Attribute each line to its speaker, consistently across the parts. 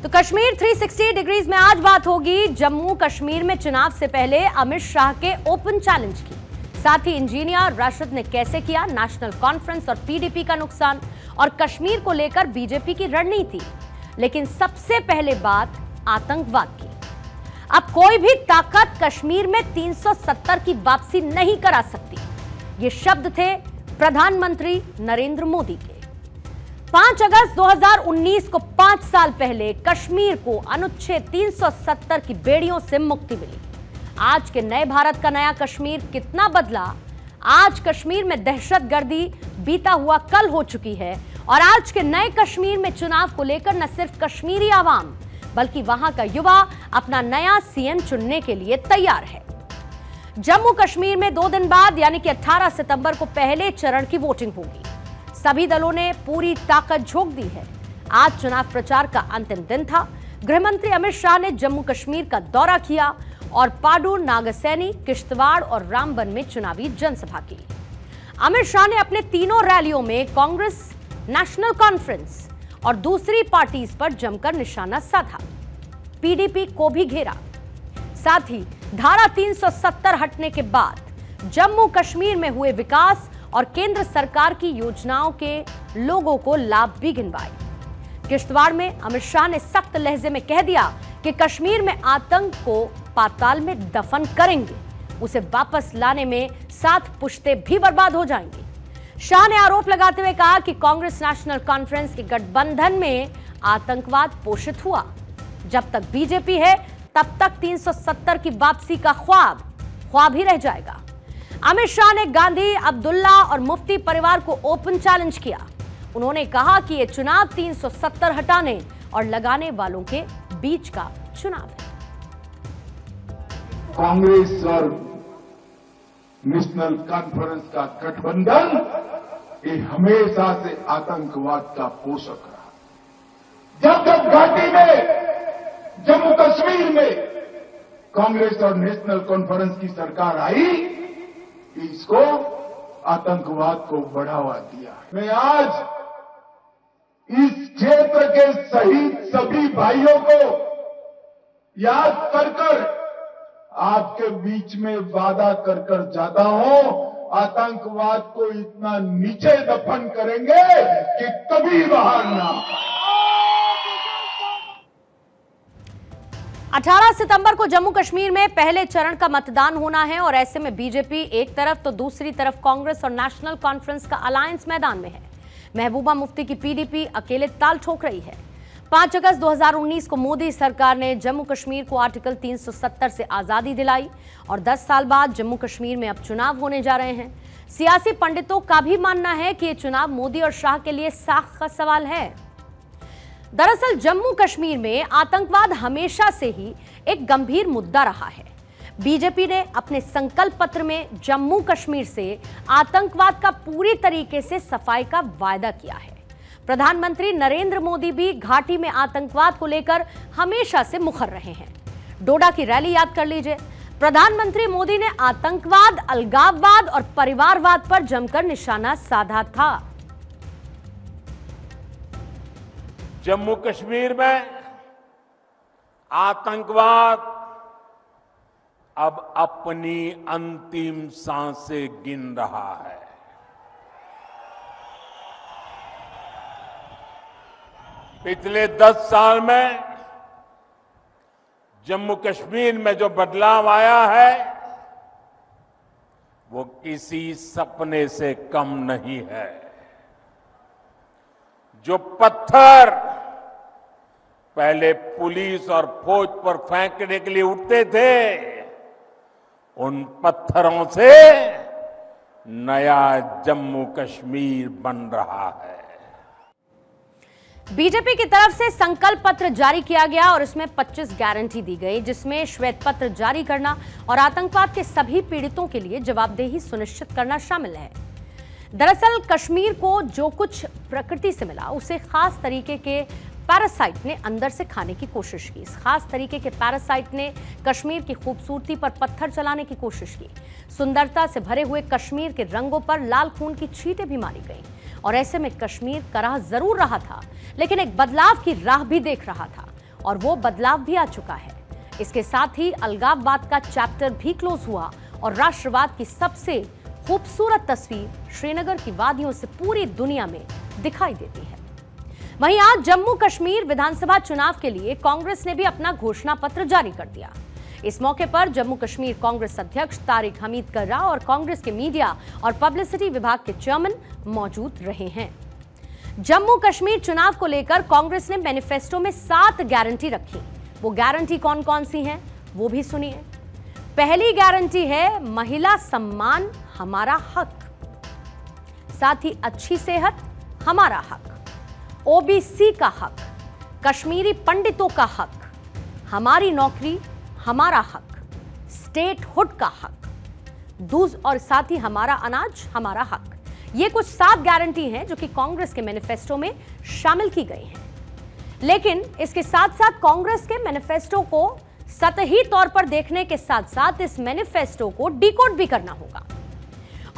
Speaker 1: तो कश्मीर 360 डिग्रीज में आज बात होगी जम्मू कश्मीर में चुनाव से पहले अमित शाह के ओपन चैलेंज की। साथ ही इंजीनियर राशिद ने कैसे किया नेशनल कॉन्फ्रेंस और पीडीपी का नुकसान, और कश्मीर को लेकर बीजेपी की रणनीति। लेकिन सबसे पहले बात आतंकवाद की। अब कोई भी ताकत कश्मीर में 370 की वापसी नहीं करा सकती। ये शब्द थे प्रधानमंत्री नरेंद्र मोदी के। 5 अगस्त 2019 को 5 साल पहले कश्मीर को अनुच्छेद 370 की बेड़ियों से मुक्ति मिली। आज के नए भारत का नया कश्मीर कितना बदला? आज कश्मीर में दहशतगर्दी बीता हुआ कल हो चुकी है, और आज के नए कश्मीर में चुनाव को लेकर न सिर्फ कश्मीरी आवाम बल्कि वहां का युवा अपना नया सीएम चुनने के लिए तैयार है। जम्मू कश्मीर में 2 दिन बाद यानी कि 18 सितंबर को पहले चरण की वोटिंग होगी। सभी दलों ने पूरी ताकत झोंक दी है। आज चुनाव प्रचार का अंतिम दिन था। गृहमंत्री अमित शाह ने जम्मू कश्मीर का दौरा किया और पाडू, नागसैनी, किश्तवाड़ और रामबन में चुनावी जनसभा की। अमित शाह ने अपने तीनों रैलियों में कांग्रेस, नेशनल कॉन्फ्रेंस और दूसरी पार्टीज पर जमकर निशाना साधा। पीडीपी को भी घेरा। साथ ही धारा 370 हटने के बाद जम्मू कश्मीर में हुए विकास और केंद्र सरकार की योजनाओं के लोगों को लाभ भी गिनवाए। किश्तवाड़ में अमित शाह ने सख्त लहजे में कह दिया कि कश्मीर में आतंक को पाताल में दफन करेंगे। उसे वापस लाने में 7 पुश्ते भी बर्बाद हो जाएंगी। शाह ने आरोप लगाते हुए कहा कि कांग्रेस नेशनल कॉन्फ्रेंस के गठबंधन में आतंकवाद पोषित हुआ। जब तक बीजेपी है तब तक 370 की वापसी का ख्वाब ही रह जाएगा। अमित शाह ने गांधी, अब्दुल्ला और मुफ्ती परिवार को ओपन चैलेंज किया। उन्होंने कहा कि यह चुनाव 370 हटाने और लगाने वालों के बीच का चुनाव है।
Speaker 2: कांग्रेस और नेशनल कॉन्फ्रेंस का गठबंधन ये हमेशा से आतंकवाद का पोषक रहा। जब जब घाटी में, जम्मू कश्मीर में कांग्रेस और नेशनल कॉन्फ्रेंस की सरकार आई, इसको आतंकवाद को बढ़ावा दिया। मैं आज इस क्षेत्र के शहीद सभी भाइयों को याद कर आपके बीच में वादा कर जाता हूं, आतंकवाद को इतना नीचे दफन करेंगे कि कभी बाहर ना।
Speaker 1: 18 सितंबर को जम्मू कश्मीर में पहले चरण का मतदान होना है, और ऐसे में बीजेपी एक तरफ तो दूसरी तरफ कांग्रेस और नेशनल कॉन्फ्रेंस का अलायंस मैदान में है। महबूबा मुफ्ती की पीडीपी अकेले ताल ठोक रही है। 5 अगस्त 2019 को मोदी सरकार ने जम्मू कश्मीर को आर्टिकल 370 से आजादी दिलाई, और 10 साल बाद जम्मू कश्मीर में अब चुनाव होने जा रहे हैं। सियासी पंडितों का भी मानना है कि यह चुनाव मोदी और शाह के लिए साख का सवाल है। दरअसल जम्मू कश्मीर में आतंकवाद हमेशा से ही एक गंभीर मुद्दा रहा है। बीजेपी ने अपने संकल्प पत्र में जम्मू कश्मीर से आतंकवाद का पूरी तरीके से सफाई का वायदा किया है। प्रधानमंत्री नरेंद्र मोदी भी घाटी में आतंकवाद को लेकर हमेशा से मुखर रहे हैं। डोडा की रैली याद कर लीजिए। प्रधानमंत्री मोदी ने आतंकवाद, अलगाववाद और परिवारवाद पर जमकर निशाना साधा था।
Speaker 3: जम्मू कश्मीर में आतंकवाद अब अपनी अंतिम सांसें गिन रहा है। पिछले 10 साल में जम्मू कश्मीर में जो बदलाव आया है वो किसी सपने से कम नहीं है। जो पत्थर पहले पुलिस और फौज पर फेंकने के लिए उठते थे, उन पत्थरों से नया जम्मू कश्मीर बन रहा है।
Speaker 1: बीजेपी की तरफ से संकल्प पत्र जारी किया गया और इसमें 25 गारंटी दी गई, जिसमें श्वेत पत्र जारी करना और आतंकवाद के सभी पीड़ितों के लिए जवाबदेही सुनिश्चित करना शामिल है। दरअसल कश्मीर को जो कुछ प्रकृति से मिला उसे खास तरीके के पैरासाइट ने अंदर से खाने की कोशिश की। इस खास तरीके के पैरासाइट ने कश्मीर की खूबसूरती पर पत्थर चलाने की कोशिश की। सुंदरता से भरे हुए कश्मीर के रंगों पर लाल खून की छींटें भी मारी गईं, और ऐसे में कश्मीर कराह जरूर रहा था, लेकिन एक बदलाव की राह भी देख रहा था। और वो बदलाव भी आ चुका है। इसके साथ ही अलगाववाद का चैप्टर भी क्लोज हुआ और राष्ट्रवाद की सबसे खूबसूरत तस्वीर श्रीनगर की वादियों से पूरी दुनिया में दिखाई देती है। वहीं आज जम्मू कश्मीर विधानसभा चुनाव के लिए कांग्रेस ने भी अपना घोषणा पत्र जारी कर दिया। इस मौके पर जम्मू कश्मीर कांग्रेस अध्यक्ष तारिक हमीद कर्रा और कांग्रेस के मीडिया और पब्लिसिटी विभाग के चेयरमैन मौजूद रहे हैं। जम्मू कश्मीर चुनाव को लेकर कांग्रेस ने मैनिफेस्टो में 7 गारंटी रखी। वो गारंटी कौन कौन सी हैं वो भी सुनिए। पहली गारंटी है महिला सम्मान हमारा हक, साथ ही अच्छी सेहत हमारा हक, ओबीसी का हक, कश्मीरी पंडितों का हक, हमारी नौकरी हमारा हक, स्टेटहुड का हक, दूध और साथ ही हमारा अनाज हमारा हक। ये कुछ 7 गारंटी हैं जो कि कांग्रेस के मैनिफेस्टो में शामिल की गई हैं। लेकिन इसके साथ साथ कांग्रेस के मैनिफेस्टो को सतही तौर पर देखने के साथ साथ इस मैनिफेस्टो को डिकोड भी करना होगा।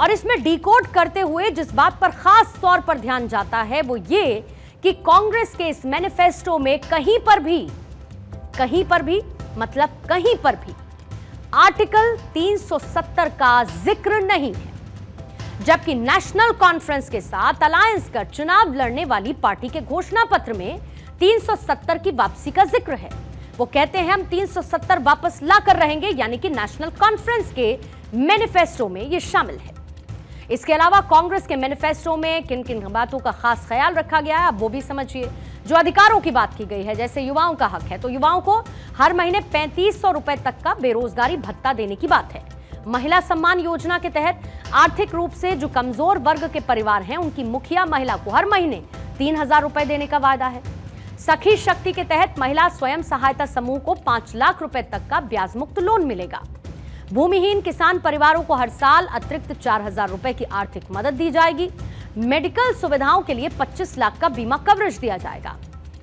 Speaker 1: और इसमें डिकोड करते हुए जिस बात पर खास तौर पर ध्यान जाता है वो ये कि कांग्रेस के इस मैनिफेस्टो में कहीं पर भी मतलब कहीं पर भी आर्टिकल 370 का जिक्र नहीं है, जबकि नेशनल कॉन्फ्रेंस के साथ अलायंस कर चुनाव लड़ने वाली पार्टी के घोषणा पत्र में 370 की वापसी का जिक्र है। वो कहते हैं हम 370 वापस ला कर रहेंगे, यानी कि नेशनल कॉन्फ्रेंस के मैनिफेस्टो में यह शामिल है। इसके अलावा कांग्रेस के मैनिफेस्टो में किन किन बातों का खास ख्याल रखा गया है अब वो भी समझिए। जो अधिकारों की बात की गई है, जैसे युवाओं का हक है, तो युवाओं को हर महीने 3500 रुपए तक का बेरोजगारी भत्ता देने की बात है। महिला सम्मान योजना के तहत आर्थिक रूप से जो कमजोर वर्ग के परिवार हैं उनकी मुखिया महिला को हर महीने 3000 रुपए देने का वादा है। सखी शक्ति के तहत महिला स्वयं सहायता समूह को 5 लाख रुपए तक का ब्याज मुक्त लोन मिलेगा। भूमिहीन किसान परिवारों को हर साल अतिरिक्त 4000 रुपए की आर्थिक मदद दी जाएगी। मेडिकल सुविधाओं के लिए 25 लाख का बीमा कवरेज दिया जाएगा।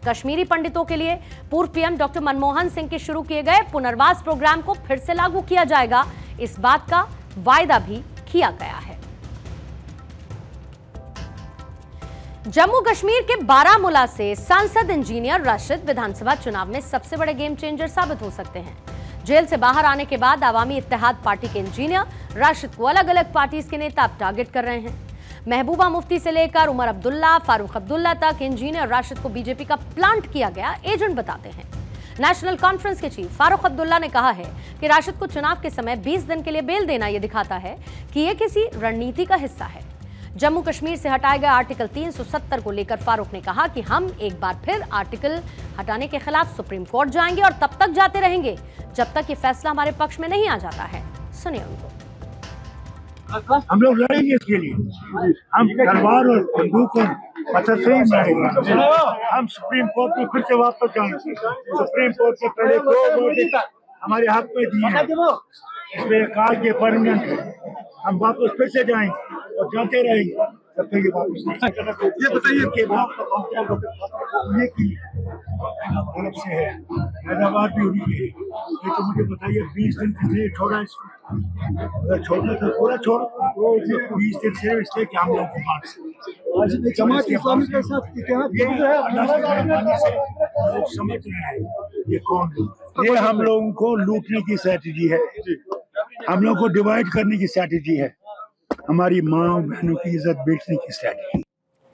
Speaker 1: कश्मीरी पंडितों के लिए पूर्व पीएम डॉक्टर मनमोहन सिंह के शुरू किए गए पुनर्वास प्रोग्राम को फिर से लागू किया जाएगा, इस बात का वायदा भी किया गया है। जम्मू कश्मीर के बारामूला से सांसद इंजीनियर राशिद विधानसभा चुनाव में सबसे बड़े गेम चेंजर साबित हो सकते हैं। जेल से बाहर आने के बाद अवामी इत्तेहाद पार्टी के इंजीनियर राशिद को अलग अलग पार्टीज के नेता अब टारगेट कर रहे हैं। महबूबा मुफ्ती से लेकर उमर अब्दुल्ला, फारूक अब्दुल्ला तक इंजीनियर राशिद को बीजेपी का प्लांट किया गया एजेंट बताते हैं। नेशनल कॉन्फ्रेंस के चीफ फारूक अब्दुल्ला ने कहा है कि राशिद को चुनाव के समय 20 दिन के लिए बेल देना यह दिखाता है कि यह किसी रणनीति का हिस्सा है। जम्मू कश्मीर से हटाए गए आर्टिकल 370 को लेकर फारूक ने कहा कि हम एक बार फिर आर्टिकल हटाने के खिलाफ सुप्रीम कोर्ट जाएंगे और तब तक जाते रहेंगे जब तक ये फैसला हमारे पक्ष में नहीं आ जाता है। सुनिए उनको।
Speaker 4: हम लोग लड़ेंगे इसके लिए, हम तलवार और बंदूक और पत्थर से ही लड़ेंगे। हम सुप्रीम कोर्ट में फिर से वापस जाएंगे। सुप्रीम कोर्ट ने पहले 2 वर्डिक्ट हमारे हक में दिए हैं, इसमें कहा कि परमानेंट है। हम वापस फिर से जाएंगे और जाते रहेंगे तब तक ये वापस नहीं। ये बताइए कि ये की तरफ से है, हैदराबाद भी उन्हीं की है। ये तो मुझे बताइए 20 दिन किसने छोड़ा इसको? अगर छोड़ना तो पूरा छोड़ो, 20 दिन से इसलिए क्या हम लोग को मार जमात इस्लामी के साथ लोग समझ रहे हैं ये कौन है। ये हम लोगों को लूटने की स्ट्रैटेजी है, हम लोगों को डिवाइड करने की स्ट्रैटेजी है, हमारी माँ बहनों की इज्जत बेचने की स्ट्रैटेजी।